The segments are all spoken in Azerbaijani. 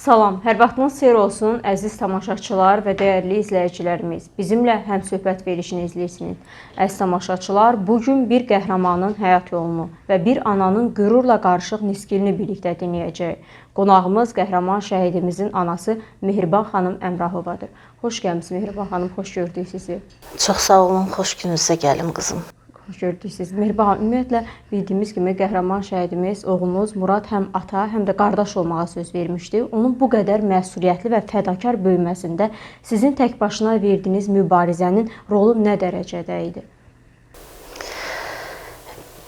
Salam, hər vaxtınız xeyir olsun, əziz tamaşaçılar və dəyərli izləyicilərimiz. Bizimlə həmsöhbət verilişini izləyirsiniz. Əziz tamaşaçılar, bugün bir qəhrəmanın həyat yolunu və bir ananın qürurla qarışıq nisgilini birlikdə dinləyəcəyik. Qonağımız qəhrəman şəhidimizin anası Mehriban xanım Əmrahovadır. Xoş gəlmisiniz Mehriban xanım, xoş gördük sizi. Çox sağ olun, xoş gününüzə gəlim qızım. Xoş gördük siz. Mehriban xanım, ümumiyyətlə bildiyimiz kimi qəhrəman şəhidimiz, oğlunuz Murad həm ata, həm də qardaş olmağa söz vermişdi. Onun bu qədər məsuliyyətli və fədakar böyüməsində sizin tək başına verdiyiniz mübarizənin rolu nə dərəcədə idi?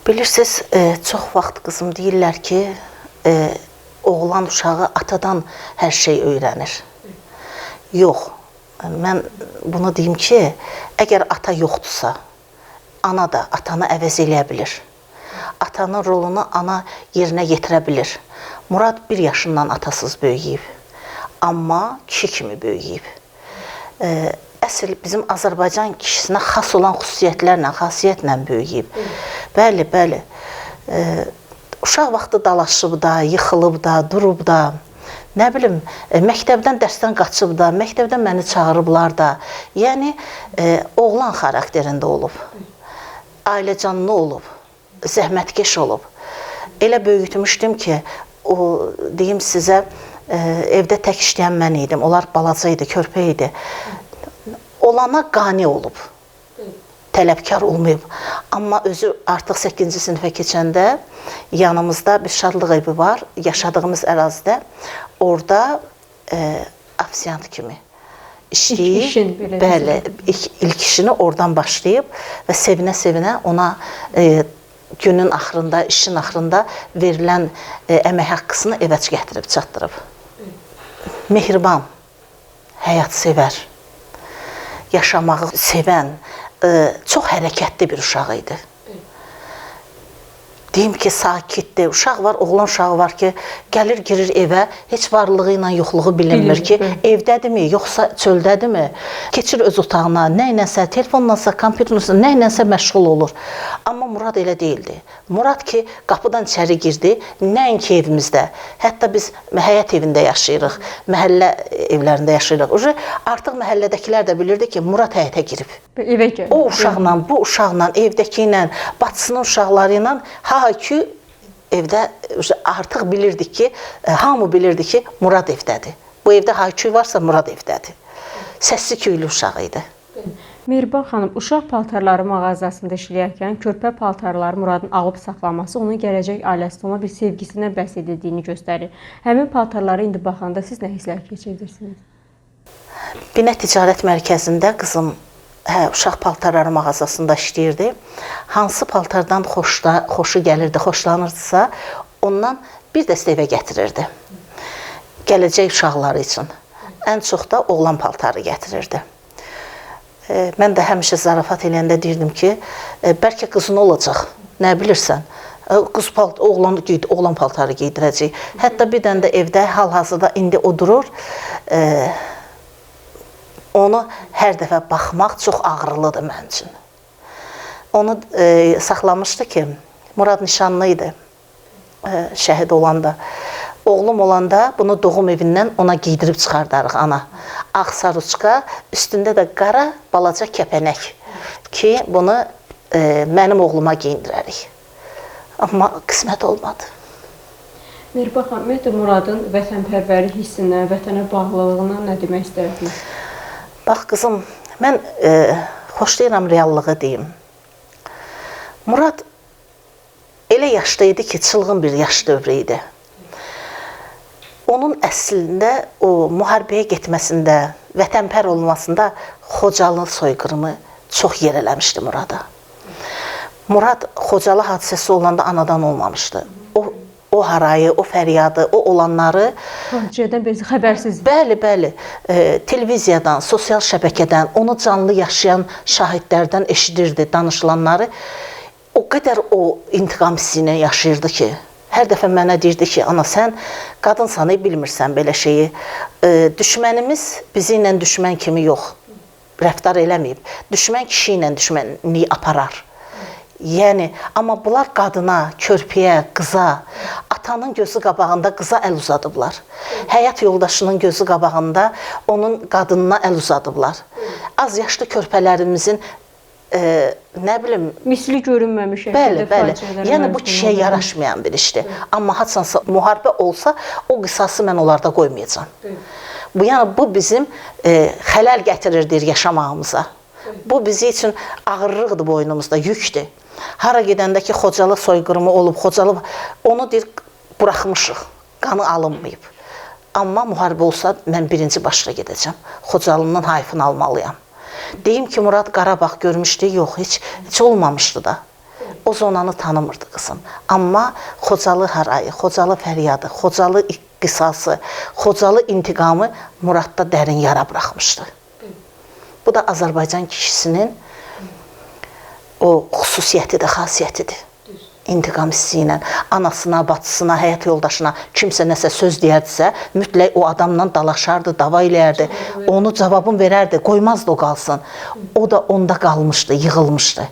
Bilirsiniz, çox vaxt qızım deyirlər ki, oğlan uşağı atadan hər şey öyrənir. Yox, mən bunu deyim ki, əgər ata yoxdursa, ana da atanı əvəz eləyə bilir. Atanın rolunu ana yerinə yetirə bilir. Murad 1 yaşından atasız böyüyüb, amma kişi kimi böyüyüb. Əsl bizim Azərbaycan kişisinə xas olan xüsusiyyətlərlə, xasiyyətlə böyüyüb. Bəli, bəli. Uşaq vaxtı dalaşıb da, yıxılıb da, durub da, nə bilim, məktəbdən, dərsdən qaçıb da, məktəbdən məni çağırıblar da. Yəni, oğlan xarakterində olub. Ailəcanlı olub, zəhmətkeş olub. Elə böyütmüşdüm ki, deyim sizə, evdə tək işləyən mən idim. Onlar balaca idi, körpə idi. Olana qani olub, tələbkar olmayıb. Amma özü artıq 8-ci sinifə keçəndə yanımızda bir şadlıq evi var, yaşadığımız ərazidə. Orada afisiyant kimi işləyib, bəli, ilk işini oradan başlayıb və sevinə-sevinə ona günün axırında, işin axırında verilən əmək haqqısını evə gətirib çatdırıb. Mehriban, həyat sevər, yaşamağı sevən, çox hərəkətli bir uşaq idi. Deyim ki, sakitdir. Uşaq var, oğlan uşağı var ki, gəlir, girir evə, heç varlığı ilə yoxluğu bilinmir ki, evdədirmi, yoxsa çöldədirmi? Keçir öz otağına, nə ilənsə, telefonlansa, kompüterləsə, nə ilənsə məşğul olur. Amma Murad elə deyildi. Murad ki, qapıdan içəri girdi, nəinki evimizdə. Hətta biz həyət evində yaşayırıq, məhəllə evlərində yaşayırıq. Artıq məhəllədəkilər də bilirdi ki, Murad həyətə girib. O uşaqla, bu uşaqla, evdəki ilə, bacısının uşaqları ilə ha-ki evdə artıq bilirdik ki, hamı bilirdi ki, Murad evdədir. Bu evdə ha-ki varsa Murad evdədir. Səsli köylü uşaq idi. Mehriban xanım, uşaq paltarları mağazasında işləyərkən körpə paltarları Muradın alıb saxlaması onun gələcək ailəsində ona bir sevgisindən bəhs edildiyini göstərir. Həmin paltarları indi baxanda siz nə hisslər keçirirsiniz? Binə Ticarət Mərkəzində qızım uşaq paltarları mağazasında işləyirdi. Hansı paltardan xoşu gəlirdi, xoşlanırdısa, ondan bir dəstə evə gətirirdi. Gələcək uşaqları üçün. Ən çox da oğlan paltarı gətirirdi. Mən də həmişə zarafat eləyəndə deyirdim ki, bəlkə qızın olacaq, nə bilirsən, oğlan paltarı geydirəcək. Hətta bir dənə də evdə hal-hazırda indi o durur, onu hər dəfə baxmaq çox ağrılıdır mənim üçün. Onu saxlamışdı ki, Murad nişanlı idi, şəhid olanda. Oğlum olanda bunu doğum evindən ona giydirib çıxardarıq ana. Ağ saruçka, üstündə də qara balaca kəpənək ki, bunu mənim oğluma giyindirərik. Amma qismət olmadı. Mehriban xanım, ümumiyyətlə Muradın vətənpərvərlik hissindən, vətənə bağlılığına nə demək istərdiniz? Bax qızım, mən xoşlayıram reallığı deyim. Murad elə yaşlı idi ki, çılğın bir yaş dövrü idi. Onun əslində o müharibəyə getməsində, vətənpər olmasında Xocalı soyqırımı çox yer eləmişdi Murada. Murad Xocalı hadisəsi olanda anadan olmamışdı. O harayı, o fəryadı, o olanları faciədən bəzi xəbərsiz. Bəli, bəli. Televiziyadan, sosial şəbəkədən, onu canlı yaşayan şahidlərdən eşidirdi danışılanları. O qədər o intiqam hissi ilə yaşayırdı ki, hər dəfə mənə deyirdi ki, ana sən qadınsan, bilmirsən belə şeyi. Düşmənimiz bizi ilə düşmən kimi yox, rəftar eləməyib. Düşmən kişi ilə düşmənliyi aparar. Yəni, amma bunlar qadına, körpəyə, qıza, atanın gözü qabağında qıza əl uzadıblar. Həyat yoldaşının gözü qabağında onun qadınına əl uzadıblar. Az yaşlı körpələrimizin nə bilim, misli görünməmiş bəli, yəni bu kişiyə yaraşmayan bir işdir. Amma haçansa müharibə olsa, o qisası mən onlarda qoymayacağam. Yəni bu bizim xələl gətirirdir yaşamağımıza. Bu bizi üçün ağırlıqdır boynumuzda, yükdür. Hara gedəndə ki, Xocalı soyqırımı olub, Xocalı onu deyir, buraxmışıq, qanı alınmayıb. Amma müharibə olsa, mən birinci başla gedəcəm. Xocalının hayfını almalıyam. Deyim ki, Murad Qarabağ görmüşdü, yox, heç olmamışdı da. O zonanı tanımırdı qızım. Amma Xocalı harayı, Xocalı fəryadı, Xocalı qisası, Xocalı intiqamı Muradda dərin yara buraxmışdı. Bu da Azərbaycan kişisinin o xüsusiyyətidir, xasiyyətidir. İntiqam hissi ilə anasına, bacısına, həyat yoldaşına kimsə nəsə söz deyərdisə, mütləq o adamla dalaşardı, dava eləyərdi, onu cavabını verərdi, qoymazdı o qalsın. O da onda qalmışdı, yığılmışdı.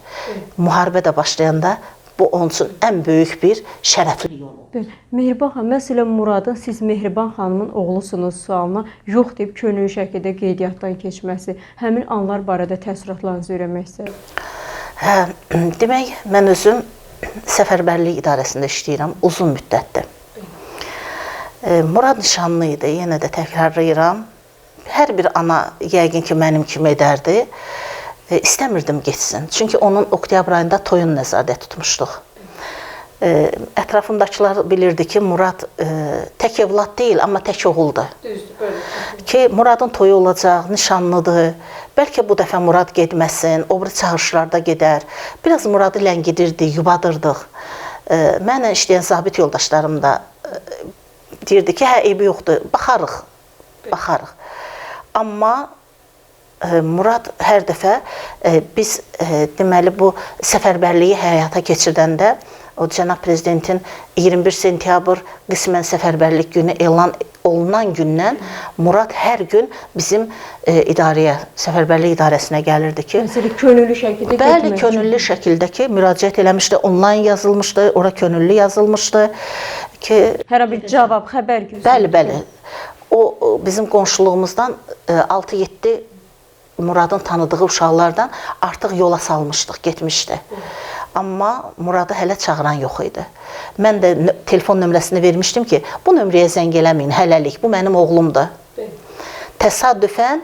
Müharibə də başlayanda bu onun üçün ən böyük bir şərəfli yol oldu. Mehriban xanım, məsələn Muradın siz Mehriban xanımın oğlusunuz sualına yox deyib könüllü şəkildə qeydiyyatdan keçməsi, həmin anlar barədə təəssüratlarınızı öyrənmək istəyirəm. Demək, mən özüm Səfərbərlik İdarəsində işləyirəm uzun müddətdir. Murad nişanlı idi, yenə də təkrarlayıram. Hər bir ana yəqin ki, mənim kimi edərdi. İstəmirdim geçsin. Çünki onun oktyabr ayında toyun nəzarət tutmuşduq. Ətrafımdakılar bilirdi ki, Murad tək evlad deyil, amma tək oğuldur. Ki, Muradın toyu olacaq, nişanlıdır. Bəlkə bu dəfə Murad getməsin, o biri çağırışlarda gedər. Biraz Muradı ləngidirdi, yubadırdıq. Mənlə işləyən zabit yoldaşlarım da deyirdi ki, hə, eybi yoxdur, baxarıq. Amma Murad hər dəfə biz deməli bu səfərbərliyi həyata keçirdəndə o cənab prezidentin 21 sentyabr qismən səfərbərlik günü elan olunan gündən Murad hər gün bizim idarəyə, səfərbərlik idarəsinə gəlirdi ki, məsələn könüllü şəkildə bəli, könüllü şəkildə ki, müraciət eləmişdi, onlayn yazılmışdı, ora könüllü yazılmışdı ki, hər bir cavab, xəbər gözləyir. Bəli. O bizim qonşuluğumuzdan 6-7 Muradın tanıdığı uşaqlardan artıq yola salmışdıq, getmişdi. Amma Muradı hələ çağıran yox idi. Mən də telefon nömrəsini vermişdim ki, bu nömrəyə zəng eləməyin, hələlik, bu mənim oğlumdur. Təsadüfən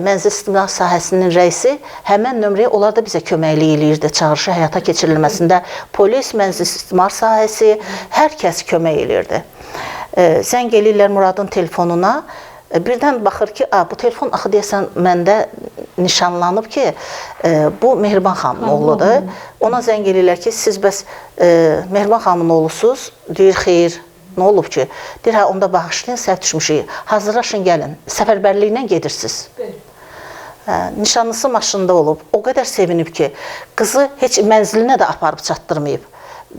mənzil istismar sahəsinin rəisi həmən nömrəyə onlar da bizə köməklik eləyirdi, çağırışı həyata keçirilməsində. Polis, mənzil istismar sahəsi, hər kəs kömək eləyirdi. Zəng eləyirlər Muradın telefonuna. Birdən baxır ki, bu telefon axı deyəsən məndə nişanlanıb ki, bu Mehriban xanımın oğludur. Ona zəng eləyirlər ki, siz bəs Mehriban xanımın oğlusunuz? Deyir, xeyr, nə olub ki? Deyir, hə, onda bağışlayın, səhv düşmüşük. Hazırlaşın, gəlin, səfərbərliklə gedirsiniz. Nişanlısı maşında olub, o qədər sevinib ki, qızı heç mənzilinə də aparıb çatdırmayıb.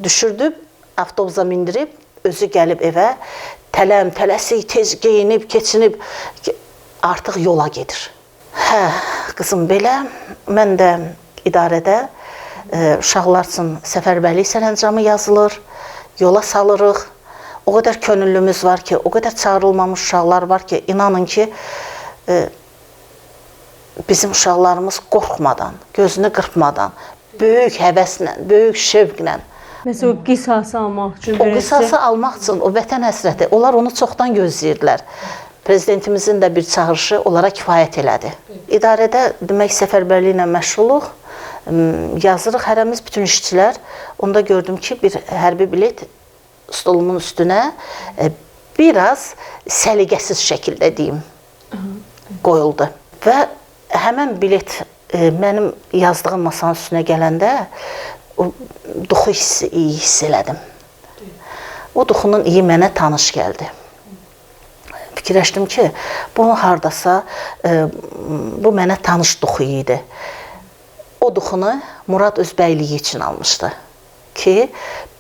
Düşürdüb, avtobusa mindirib, özü gəlib evə, tələsik, tez geyinib, keçinib, artıq yola gedir. Hə, qızım belə, mən də idarədə uşaqlar üçün səfərbərlik sərəncamı yazılır, yola salırıq. O qədər könüllümüz var ki, o qədər çağırılmamış uşaqlar var ki, inanın ki, bizim uşaqlarımız qorxmadan, gözünü qırpmadan, böyük həvəslə, böyük şövqlə, məsələn, o qisası almaq üçün. O qisası almaq üçün, o vətən həsrəti, onlar onu çoxdan gözləyirdilər. Prezidentimizin də bir çağırışı onlara kifayət elədi. İdarədə demək səfərbərliklə məşğuluq, yazırıq hərəmiz bütün işçilər. Onda gördüm ki, bir hərbi bilet stolumun üstünə biraz səliqəsiz şəkildə deyim, qoyuldu. Və həmən bilet mənim yazdığım masanın üstünə gələndə o duxu hissi, iyi hiss elədim. O duxunun iyi mənə tanış gəldi. Fikirləşdim ki, bunu hardasa, bu mənə tanış duxu idi. O duxunu Murad öz bəyliyi üçün almışdı ki,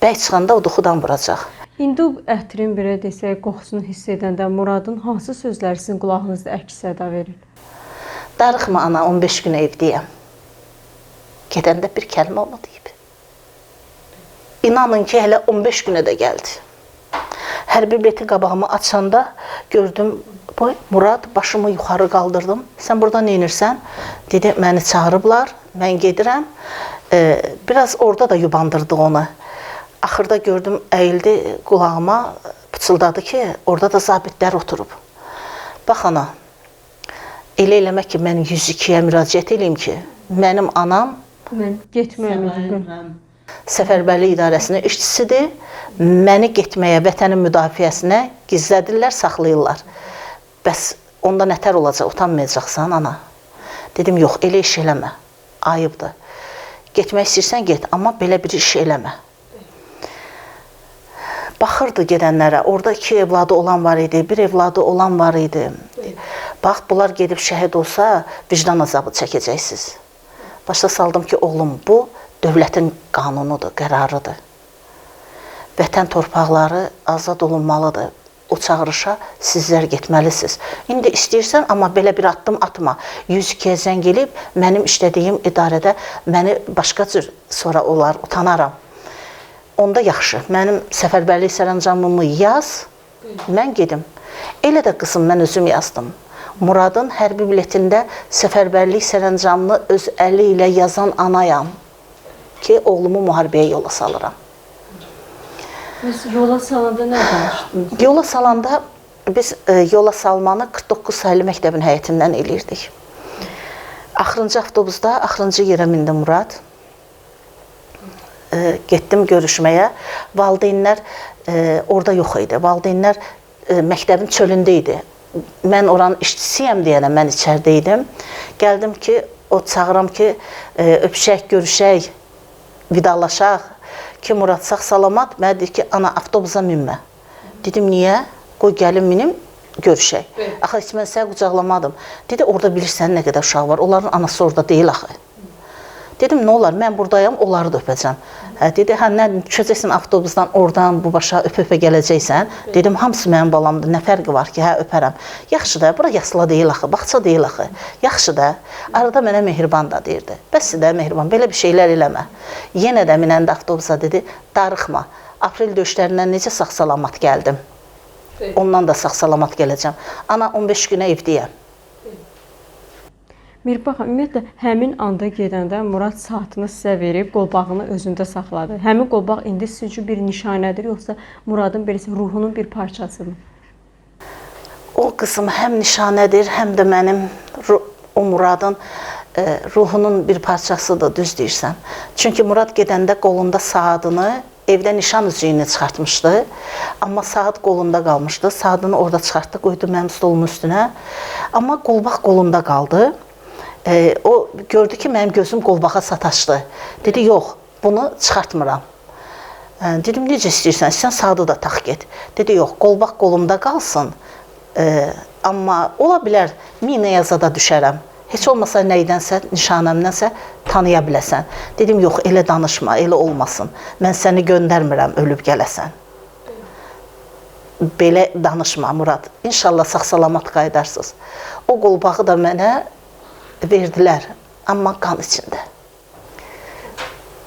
bəy çıxanda o duxudan vuracaq. İndi ətrin belə desək, qoxusunu hiss edəndə Muradın hansı sözləri sizin qulağınızda əks-səda verir? Darıxma ana, 15 gün evdəyəm. Gedəndə bir kəlmə onu deyib. İnanın ki, hələ 15 günə də gəldi. Hərbi bileti qabağımı açanda gördüm, Murad, başımı yuxarı qaldırdım. Sən burada nə edirsən? Dedi, məni çağırıblar, mən gedirəm. Biraz orada da yubandırdı onu. Axırda gördüm, əyildi qulağıma, pıçıldadı ki, orada da zabitlər oturub. Bax ana, elə eləmək ki, mən 102-yə müraciət edeyim ki, mənim anam Səfərbərlik İdarəsinin işçisidir. Məni getməyə, vətənin müdafiəsinə gizlədirlər, saxlayırlar. Bəs onda nətər olacaq, utanmayacaqsan ana? Dedim, yox, elə iş eləmə, ayıbdır. Getmək istəyirsən, get, amma belə bir iş eləmə. Baxırdı gedənlərə, orada 2 evladı olan var idi, 1 evladı olan var idi. Bax, bunlar gedib şəhid olsa, vicdan azabı çəkəcəksiniz. Başda saldım ki, oğlum, bu dövlətin qanunudur, qərarıdır. Vətən torpaqları azad olunmalıdır. O çağırışa sizlər getməlisiniz. İndi istəyirsən, amma belə bir addım atma. 102-yə zəng elib, mənim işlədiyim idarədə məni başqa cür sonra olar, utanaram. Onda yaxşı, mənim səfərbərlik sərəncamımı yaz, mən gedim. Elə də qızım, mən özüm yazdım. Muradın hərbi biletində səfərbərlik sərəncamını öz əli ilə yazan anayam ki, oğlumu müharibəyə yola salıram. Biz yola salanda nə danışdınız? Yola salanda biz yola salmanı 49 sayılı məktəbin həyətindən eləyirdik. Axırıncı avtobusda, axırıncı yerə mindi Murad. Getdim görüşməyə. Valideynlər orada yox idi. Valideynlər məktəbin çölündə idi. Mən oranın işçisiyəm deyənə mən içərdə idim. Gəldim ki, o çağıram ki, öpüşək, görüşək, vidalaşaq. Ki, Murad sağ salamat, mənə deyir ki, ana, avtobusa minmə. Dedim, niyə? Qoy gəlim minim, görüşək. Axı, heç mən sənə qucaqlamadım. Dedi, orada bilirsən nə qədər uşaq var, onların anası orada deyil axı. Dedim, nə olar, mən buradayım, onları da öpəcəm. Dedi, nə düşəcəksən avtobusdan, oradan bu başa öpə-öpə gələcəksən. Dedim, hamısı mənim balamdır, nə fərqi var ki, hə, öpərəm. Yaxşı da, bura yasla deyil axı, bağça deyil axı. Yaxşı da, arada mənə mehriban da deyirdi. Bəs də mehriban, belə bir şeylər eləmə. Yenə də minəndə avtobusa dedi, darıxma. Aprel döyüşlərindən necə sağ-salamat gəldim. Ondan da sağ-salamat gələcəm. Ana, 15 günə evdəyəm. Mirbax, ümumiyyətlə, həmin anda gedəndə Murad saatını sizə verib, qolbağını özündə saxladı. Həmin qolbaq indi sizin üçün bir nişanədir, yoxsa Muradın ruhunun bir parçasıdır? O qızım həm nişanədir, həm də mənim o Muradın ruhunun bir parçasıdır, düz deyirsən. Çünki Murad gedəndə qolunda saatını, evdə nişan üzüyünü çıxartmışdı. Amma saat qolunda qalmışdı. Saatını orada çıxartdı, qoydu mənim stolumun üstünə. Amma qolbaq qolunda qaldı. O gördü ki, mənim gözüm qolbağa sataşdı. Dedi, yox, bunu çıxartmıram. Dedim, necə istəyirsən, sən saatı da tax get. Dedi, yox, qolbaq qolumda qalsın. Amma ola bilər, minəyə zada düşərəm. Heç olmasa nədənsə, nişanəmdənsə tanıya biləsən. Dedim, yox, elə danışma, elə olmasın. Mən səni göndərmirəm, ölüb gələsən. Belə danışma, Murad. İnşallah sağ-salamat qaydarsınız. O qolbağı da mənə verdilər, amma qan içində.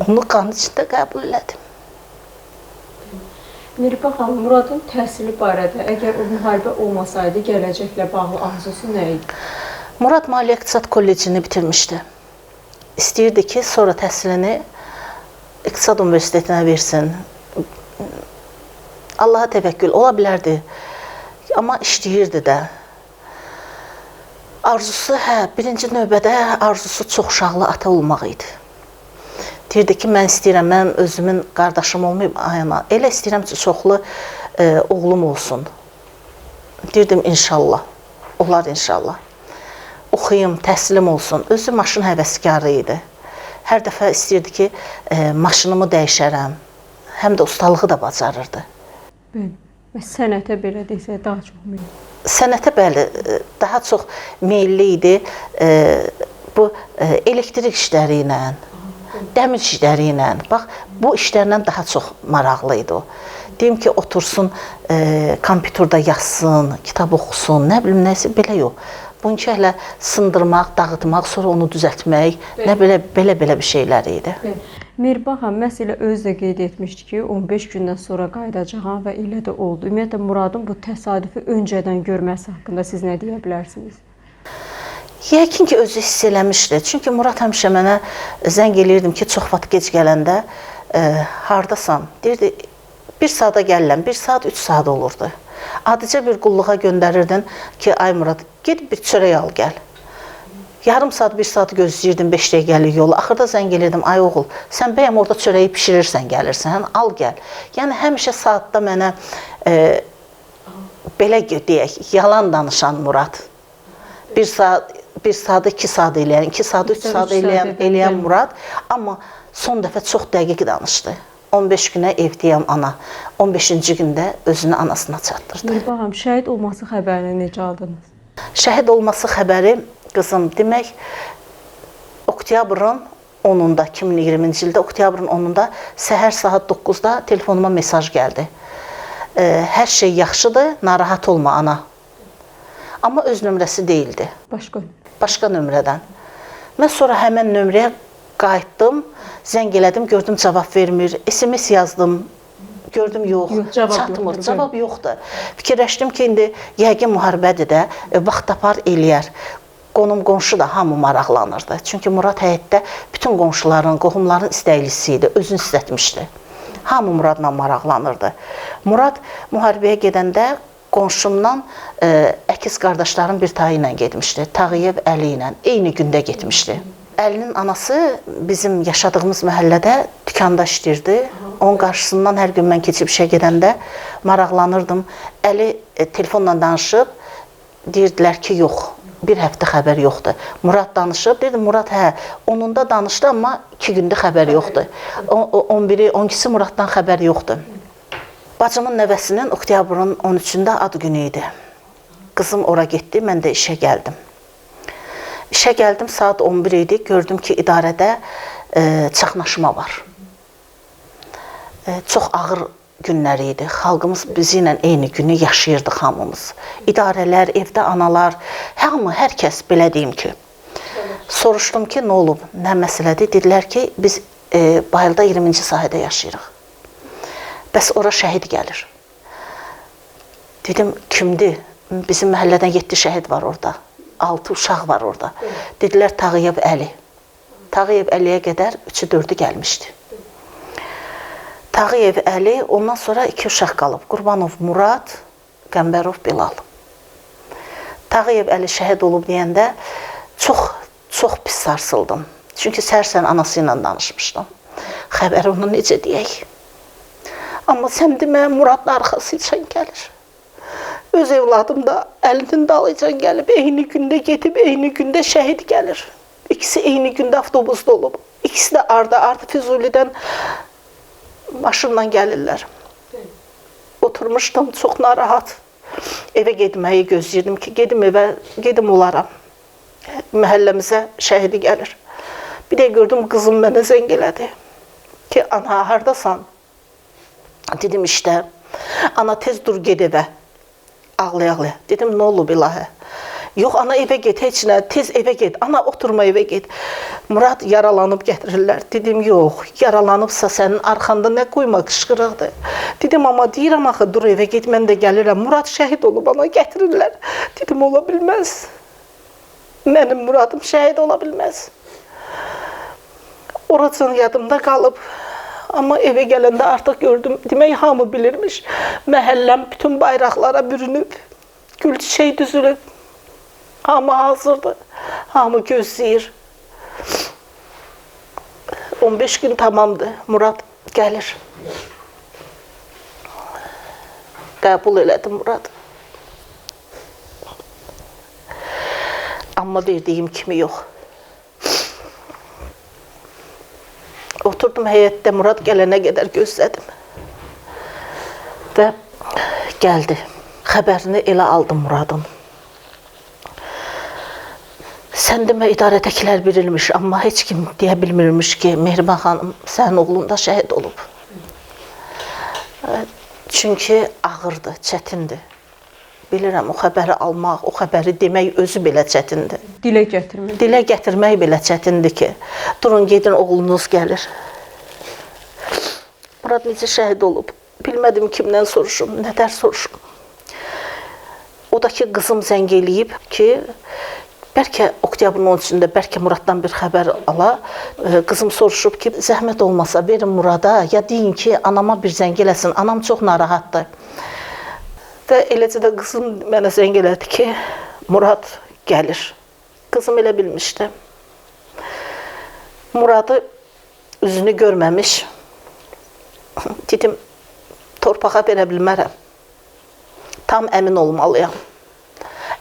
Onu qan içində qəbul elədim. Mirbax xanım, Muradın təhsili barədə, əgər o müharibə olmasaydı, gələcəklə bağlı arzusu nə idi? Murad Maliyyə İqtisad Kollecini bitirmişdi. İstəyirdi ki, sonra təhsilini İqtisad Universitetinə versin. Allaha təvəkkül ola bilərdi, amma işləyirdi də. Arzusu, birinci növbədə arzusu çox uşaqlı ata olmaq idi. Deyirdi ki, mən istəyirəm, mənim özümün qardaşım olmayıb, ayana, elə istəyirəm ki, çoxlu oğlum olsun. Deyirdim, inşallah, olar inşallah. Oxuyum, təhsilim olsun. Özü maşın həvəskarı idi. Hər dəfə istəyirdi ki, maşınımı dəyişərəm. Həm də ustalığı da bacarırdı. Sənətə belə desək, daha çox meyilli. Sənətə bəli, daha çox meyilli idi. Bu elektrik işləri ilə, dəmir işləri ilə, bax, bu işlərlə daha çox maraqlı idi o. Deyim ki, otursun, kompüterdə yazsın, kitab oxusun, nə bilim, nəsə, belə yox. Bununki hələ sındırmaq, dağıtmaq, sonra onu düzəltmək, nə belə bir şeylər idi. Mehriban xanım, məhz elə özü də qeyd etmişdi ki, 15 gündən sonra qayıdacağam və elə də oldu. Ümumiyyətlə, Muradın bu təsadüfü öncədən görməsi haqqında siz nə deyə bilərsiniz? Yəqin ki, özü hiss eləmişdi. Çünki Murad həmişə mənə zəng eləyirdim ki, çox vaxt gec gələndə hardasan? Deyirdi, 1 saata gəlirəm, 1 saat, 3 saat olurdu. Adicə bir qulluğa göndərirdin ki, ay Murad, ged bir çörək al, gəl. Yarım saat, 1 saat gözləyirdim 5 dəqiqəlik yolu. Axırda zəng elirdim, ay oğul, sən bəyəm orada çörəyi pişirirsən, gəlirsən, al gəl. Yəni, həmişə saatda mənə belə deyək, yalan danışan Murad. 1 saat, 2 saat eləyən, 2 saat, 3 saat eləyən Murad. Amma son dəfə çox dəqiq danışdı. 15 günə evdəyəm ana. 15-ci gündə özünü anasına çatdırdı. Mehriban xanım, şəhid olması xəbərini necə aldınız? Şəhid olması xəbəri, qızım, demək, oktyabrın 10-unda, 2020-ci ildə oktyabrın 10-unda səhər saat 9-da telefonuma mesaj gəldi. Hər şey yaxşıdır, narahat olma ana. Amma öz nömrəsi deyildi. Başqa nömrədən. Mən sonra həmən nömrəyə qayıtdım, zəng elədim, gördüm cavab vermir, SMS yazdım, gördüm yox, çatmır, cavab yoxdur. Fikirləşdim ki, indi yəqin müharibədir də, vaxt tapar eləyər. Qonum-qonşu da hamı maraqlanırdı. Çünki Murad həyətdə bütün qonşuların, qohumların istəklisi idi, özünü istətmişdi. Hamı Muradla maraqlanırdı. Murad müharibəyə gedəndə qonşumdan əkiz qardaşların bir tayı ilə getmişdi. Tağıyev Əli ilə eyni gündə getmişdi. Əlinin anası bizim yaşadığımız məhəllədə dükanda işləyirdi. Onun qarşısından hər gün mən keçib işə gedəndə maraqlanırdım. Əli telefonla danışıb, deyirdilər ki, yox, bir həftə xəbər yoxdur. Murad danışıb, deyirdi, Murad hə, onunda danışdı, amma 2 gündə xəbər yoxdur. 11-i, 12-si Muraddan xəbər yoxdur. Bacımın nəvəsinin oktyabrın 13-də ad günü idi. Qızım ora getdi, mən də işə gəldim. İşə gəldim, saat 11 idi, gördüm ki, idarədə çaxnaşma var. Çox ağır günləri idi. Xalqımız bizi ilə eyni günü yaşayırdıq hamımız. İdarələr, evdə analar, hamı, hər kəs belə deyim ki. Soruşdum ki, nə olub, nə məsələdir? Dedilər ki, biz Bayılda 20-ci sahədə yaşayırıq. Bəs ora şəhid gəlir. Dedim, kimdir? Bizim məhəllədən 7 şəhid var orada. 6 uşaq var orada. Dedilər, Tağıyev Əli. Tağıyev Əliyə qədər 3-4-ü gəlmişdi. Tağıyev Əli, ondan sonra 2 uşaq qalıb. Qurbanov Murad, Qəmbərov Bilal. Tağıyev Əli şəhid olub deyəndə çox pis sarsıldım. Çünki səhər anası ilə danışmışdım. Xəbəri onu necə deyək? Amma sən demə, Muradın arxası üçün gəlir. Öz evladım da əlinin dalıcan gəlib, eyni gündə getib, eyni gündə şəhid gəlir. İkisi eyni gündə avtobusda olub. İkisi də ardı Füzulidən maşınla gəlirlər. Oturmuşdum, çox narahat. Evə getməyi gözləyirdim ki, gedim evə, gedim olaram. Məhəlləmizə şəhidi gəlir. Bir də gördüm, qızım mənə zəng elədi ki, ana, hardasan? Dedim, işdə. Ana, tez dur, ged evə. Ağlaya-ağlaya. Dedim, nə olub ilahə? Yox, ana, evə get, heç nə, tez evə get. Ana, oturma, evə get. Murad yaralanıb gətirirlər. Dedim, yox, yaralanıbsa sənin arxanda nə qoyma, qışqırıqdır. Dedim, amma deyirəm, axı, dur, evə get, mən də gəlirəm. Murad şəhid olub, ana, gətirirlər. Dedim, ola bilməz. Mənim Muradım şəhid ola bilməz. Oracan yadımda qalıb. Amma evə gələndə artıq gördüm, demək, hamı bilirmiş. Məhəlləm bütün bayraqlara bürünüb, gül çiçək düzülüb. Hamı hazırdır, hamı gözləyir. 15 gün tamamdır, Murad gəlir. Qəbul elədim Murad. Amma verdiyim kimi yox. Oturdum həyətdə, Murad gələnə qədər gözlədim. Və gəldi. Xəbərini elə aldım Muradın. Sən demə, idarədəkilər bilirmiş, amma heç kim deyə bilmirmiş ki, Mehriban xanım, sənin oğlun da şəhid olub. Çünki ağırdır, çətindir. Bilirəm, o xəbəri almaq, o xəbəri demək özü belə çətindir. Dilə gətirmək. Dilə gətirmək belə çətindir ki, durun, gedin, oğlunuz gəlir. Murad necə şəhid olub? Bilmədim kimdən soruşum, nədər soruşum. O da ki, qızım zəng eləyib ki, bəlkə oktyabrın 13-də, bəlkə Muraddan bir xəbər ala. Qızım soruşub ki, zəhmət olmasa verin Murada, ya deyin ki, anama bir zəng eləsin, anam çox narahatdır. Və eləcə də qızım mənə zəng elədi ki, Murad gəlir. Qızım elə bilmişdi. Muradı üzünü görməmiş, dedim, torpağa verə bilmərəm. Tam əmin olmalıyam.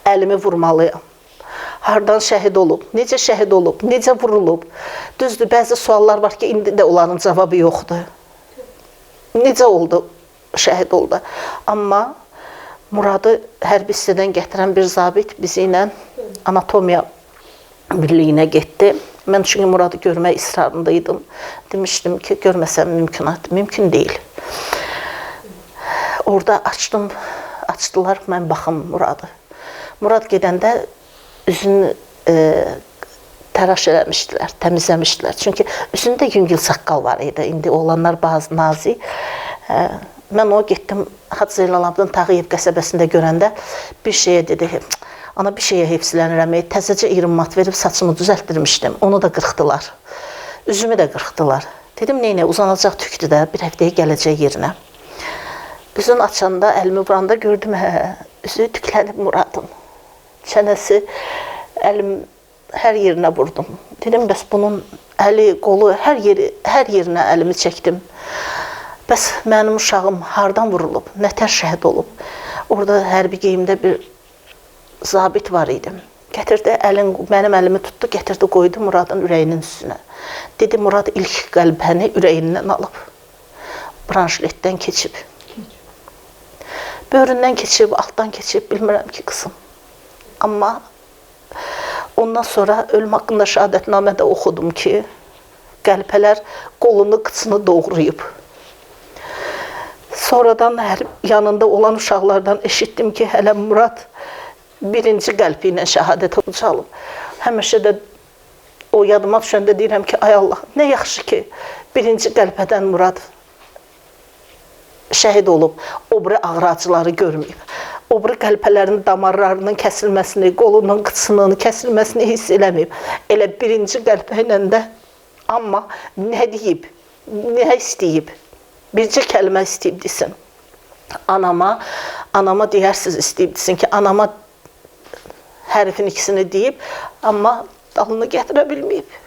Əlimi vurmalıyam. Hardan şəhid olub, necə şəhid olub, necə vurulub. Düzdür, bəzi suallar var ki, indi də onların cavabı yoxdur. Necə oldu, şəhid oldu. Amma Muradı hərbi hissədən gətirən bir zabit bizi ilə anatomiya birliyinə getdi. Mən çünki Muradı görmək israrındaydım. Demişdim ki, görməsəm mümkün deyil. Orada açdılar, mən baxım Muradı. Murad gedəndə üzünü təraş eləmişdilər, təmizləmişdilər. Çünki üzündə yüngül saqqal var idi. İndi oğlanlar bazı nazik. Mən o getdim, Hacı Zeynalabdin Tağıyev qəsəbəsində görəndə bir şeyə dedi, ana bir şeyə hepsilənirəm, təzəcə 20 mat verib saçımı düzəltdirmişdim, onu da qırxdılar, üzümü də qırxdılar. Dedim, neynə, uzanacaq tükdü də, bir həftəyə gələcək yerinə. Üzün açanda, əlimi vuranda gördüm, üzü tüklənib Muradın. Çənəsi, əlim hər yerinə vurdum. Dedim, bəs bunun əli, qolu, hər yerinə əlimi çəkdim. Bəs mənim uşağım hardan vurulub, nətər şəhid olub? Orada hərbi geyimdə bir zabit var idi. Gətirdi, mənim əlimi tutdu, gətirdi, qoydu Muradın ürəyinin üstünə. Dedi, Murad ilk qəlbəni ürəyindən alıb. Branşletdən keçib. Böğründən keçib, altdan keçib, bilmirəm ki, qızım. Amma ondan sonra ölüm haqqında şəhadətnamədə oxudum ki, qəlpələr qolunu, qıçını doğrayıb. Sonradan yanında olan uşaqlardan eşitdim ki, hələ Murad birinci qəlbi ilə şəhadət ucalıb. Həmişə də o yadıma düşəndə deyirəm ki, ay Allah, nə yaxşı ki, birinci qəlpədən Murad şəhid olub, o biri ağrı acıları görməyib. O biri qəlpələrin damarlarının kəsilməsini, qolunun, qıçının kəsilməsini hiss eləməyib. Elə birinci qəlpə ilə də, amma nə deyib, nə istəyib, bircə kəlmə istəyib desin. Anama deyərsiz istəyib desin ki, anama hərfin ikisini deyib, amma dalını gətirə bilməyib.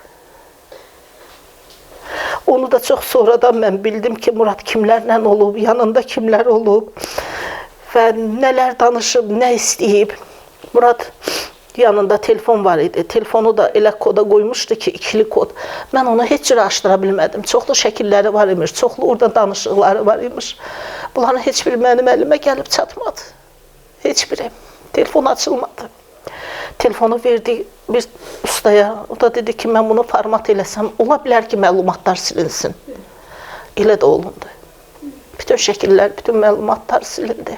Onu da çox sonradan mən bildim ki, Murad kimlərlə olub, yanında kimlər olub və nələr danışıb, nə istəyib. Murad yanında telefon var idi. Telefonu da elə koda qoymuşdu ki, ikili kod. Mən onu heç cürə açdıra bilmədim. Çoxlu şəkilləri var imiş, çoxlu orada danışıqları var imiş. Bunların heç biri mənim əlimə gəlib çatmadı. Heç biri. Telefon açılmadı. Telefonu verdi bir ustaya. O da dedi ki, mən bunu format eləsəm, ola bilər ki, məlumatlar silinsin. Elə də olundu. Bütün şəkillər, bütün məlumatlar silindi.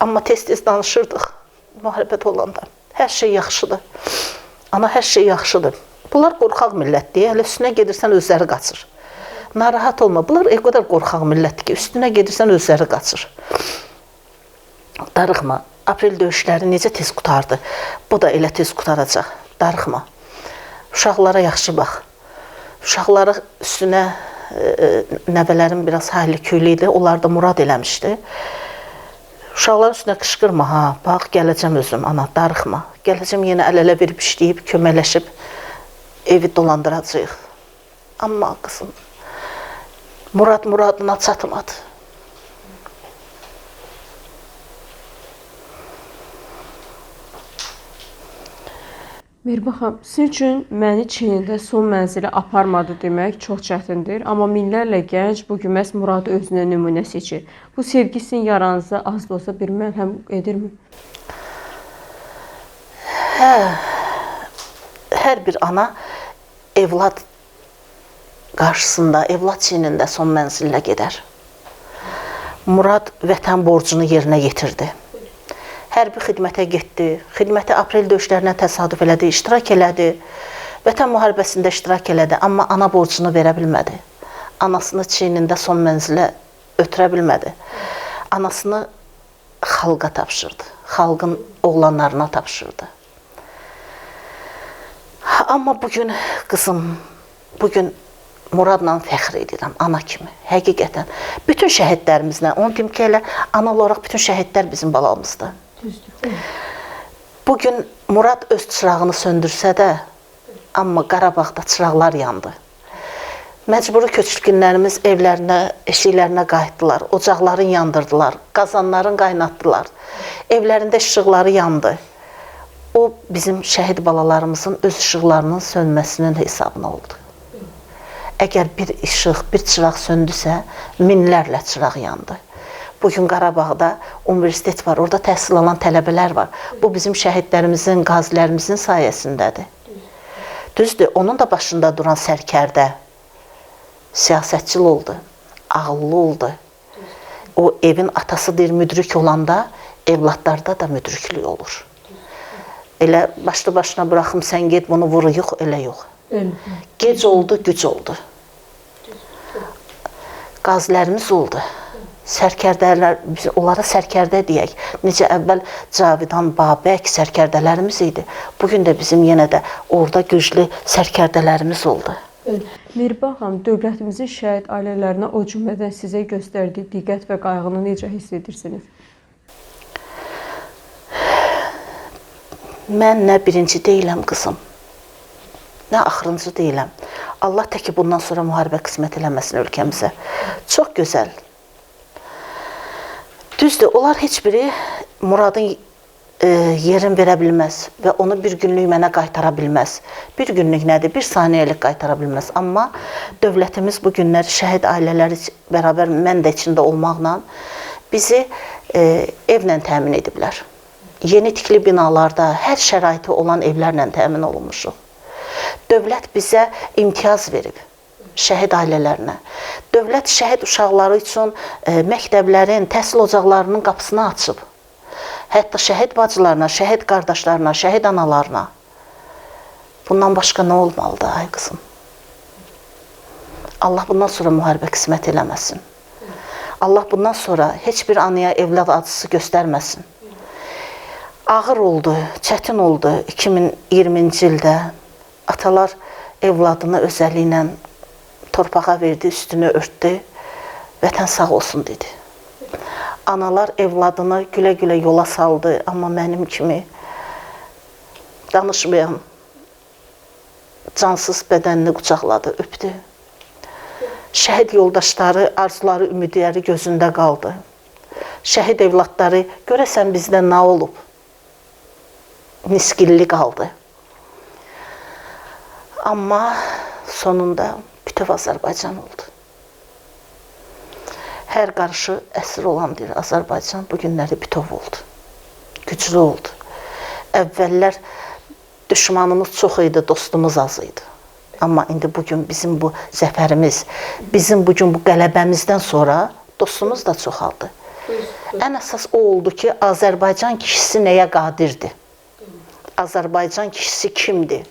Amma tez-tez danışırdıq müharibət olanda. Hər şey yaxşıdır. Ana, hər şey yaxşıdır. Bunlar qorxaq millətdir. Hələ üstünə gedirsən, özləri qaçır. Narahat olma. Bunlar o qədər qorxaq millətdir ki, üstünə gedirsən, özləri qaçır. Darıxma. Aprel döyüşləri necə tez qutardı. Bu da elə tez qutaracaq. Darıxma. Uşaqlara yaxşı bax. Uşaqları üstünə nəvələrin biraz hayli köylü idi. Onlar da murad eləmişdi. Uşaqların üstünə qışqırma, ha, bax, gələcəm özüm, ana, darıxma. Gələcəm yenə əl-ələ verib işləyib, köməkləşib, evi dolandıracaq. Amma qızım, Murad muradına çatmadı. Mehriban xanım, sizin üçün məni Çinində son mənzilə aparmadı demək çox çətindir. Amma minlərlə gənc bu gün məhz Muradı özünə nümunə seçir. Bu sevgi sizin yaranıza az da olsa bir məlhəm edirmi? Hər bir ana evlad qarşısında, evlad Çinində son mənzilə gedər. Murad vətən borcunu yerinə yetirdi. Hərbi xidmətə getdi, xidməti aprel döyüşlərinə təsadüf elədi, iştirak elədi, vətən müharibəsində iştirak elədi, amma ana borcunu verə bilmədi. anasını çiynində son mənzilə ötürə bilmədi. Anasını xalqa tapşırdı. Xalqın oğlanlarına tapşırdı. Amma bugün qızım, bugün Muradla fəxr edirəm, ana kimi, həqiqətən. Bütün şəhidlərimizlə, onu deyim ki, elə ana olaraq bütün şəhidlər bizim balamızdır. Bugün Murad öz çırağını söndürsə də, amma Qarabağda çıraqlar yandı. Məcburi köçkünlərimiz evlərinə, eşiklərinə qayıtdılar, ocaqların yandırdılar, qazanların qaynatdılar, evlərində işıqları yandı. O, bizim şəhid balalarımızın öz işıqlarının sönməsinin hesabına oldu. Əgər bir işıq, bir çıraq söndüsə, minlərlə çıraq yandı. Bugün Qarabağda universitet var, orada təhsil alan tələbələr var. Bu, bizim şəhidlərimizin, qazilərimizin sayəsindədir. Düzdür, onun da başında duran sərkərdə siyasətçil oldu, ağıllı oldu. O, evin atası deyir, müdrik olanda, evlatlarda da müdriklük olur. Elə başlı-başına bıraxım, sən get, bunu vuru, yox, elə yox. Gec oldu, güc oldu. Qazilərimiz oldu. Sərkərdələr, biz onlara sərkərdə deyək. Necə əvvəl Cavidan, Babək sərkərdələrimiz idi. Bugün də bizim yenə də orada güclü sərkərdələrimiz oldu. Mirbağ xanım, dövlətimizin şəhid ailələrinə o cümlədən sizə göstərdiyi diqqət və qayğını necə hiss edirsiniz? Mən nə birinci deyiləm qızım, nə axırıncı deyiləm. Allah təki bundan sonra müharibə qismət eləməsin ölkəmizə. Çox gözəl. Düzdür, onlar heç biri Muradın yerin verə bilməz və onu bir günlük mənə qaytara bilməz. Bir günlük nədir? Bir saniyəlik qaytara bilməz. Amma dövlətimiz bu günləri şəhid ailələri bərabər mən də içində olmaqla bizi evlə təmin ediblər. Yeni tikili binalarda hər şəraiti olan evlərlə təmin olunmuşuq. Dövlət bizə imtiyaz verib, şəhid ailələrinə. Dövlət şəhid uşaqları üçün məktəblərin, təhsil ocaqlarının qapısını açıb. Hətta şəhid bacılarına, şəhid qardaşlarına, şəhid analarına. Bundan başqa nə olmalıdır, ay qızım? Allah bundan sonra müharibə qismət eləməsin. Allah bundan sonra heç bir anaya evlad acısı göstərməsin. Ağır oldu, çətin oldu 2020-ci ildə. Atalar evladını özəli ilə torpağa verdi, üstünü örtdü, vətən sağ olsun dedi. Analar evladını gülə-gülə yola saldı, amma mənim kimi danışmayan, cansız bədənini qucaqladı, öpdü. Şəhid yoldaşları, arzuları, ümidləri gözündə qaldı. Şəhid evladları, görəsən bizdə nə olub? Niskilli qaldı. Amma sonunda bütöv Azərbaycan oldu. Hər qarşı əsir olan bir Azərbaycan bu günləri bütöv oldu. Güclü oldu. Əvvəllər düşmanımız çox idi, dostumuz az idi. Amma indi bugün bizim bu zəfərimiz, bizim bugün bu qələbəmizdən sonra dostumuz da çoxaldı. Ən əsas o oldu ki, Azərbaycan kişisi nəyə qadirdir? Azərbaycan kişisi kimdir?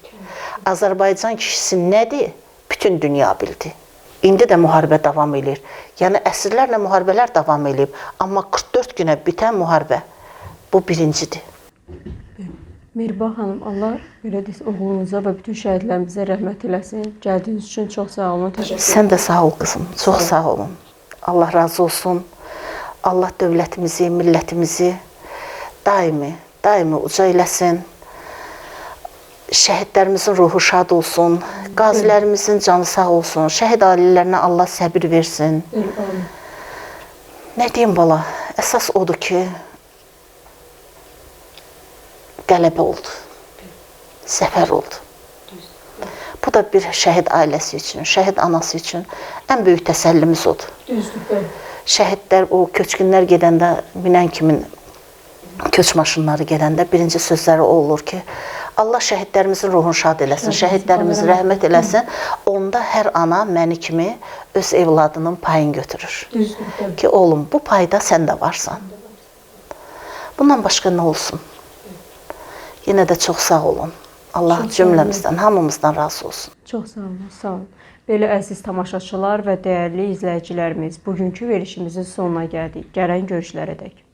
Azərbaycan kişisi nədir? Bütün dünya bildi. İndi də müharibə davam edir. Yəni, əsrlərlə müharibələr davam edib. Amma 44 günə bitən müharibə bu birincidir. Mirbağ xanım, Allah belə desin, oğlunuza və bütün şəhidlərimizə rəhmət eləsin. Gəldiyiniz üçün çox sağ olun. Sən də sağ ol qızım, çox sağ olun. Allah razı olsun. Allah dövlətimizi, millətimizi daimi uca eləsin. Şəhidlərimizin ruhu şad olsun, qazilərimizin canı sağ olsun, şəhid ailələrinə Allah səbir versin. Nə deyim bala, əsas odur ki, qələbə oldu, zəfər oldu. Bu da bir şəhid ailəsi üçün, şəhid anası üçün ən böyük təsəllimiz odur. Şəhidlər, o köçkünlər gedəndə, minən kimin köç maşınları gedəndə birinci sözləri o olur ki, Allah şəhidlərimizin ruhunu şad eləsin, şəhidlərimizi rəhmət eləsin. Onda hər ana məni kimi öz evladının payını götürür. Ki, oğlum, bu payda sən də varsan. Bundan başqa nə olsun? Yenə də çox sağ olun. Allah Çox sağ olun. cümləmizdən, hamımızdan razı olsun. Çox sağ olun, sağ olun. Belə əziz tamaşaçılar və dəyərli izləyicilərimiz, bugünkü verilişimizin sonuna gəldik. Gələn görüşlərədək.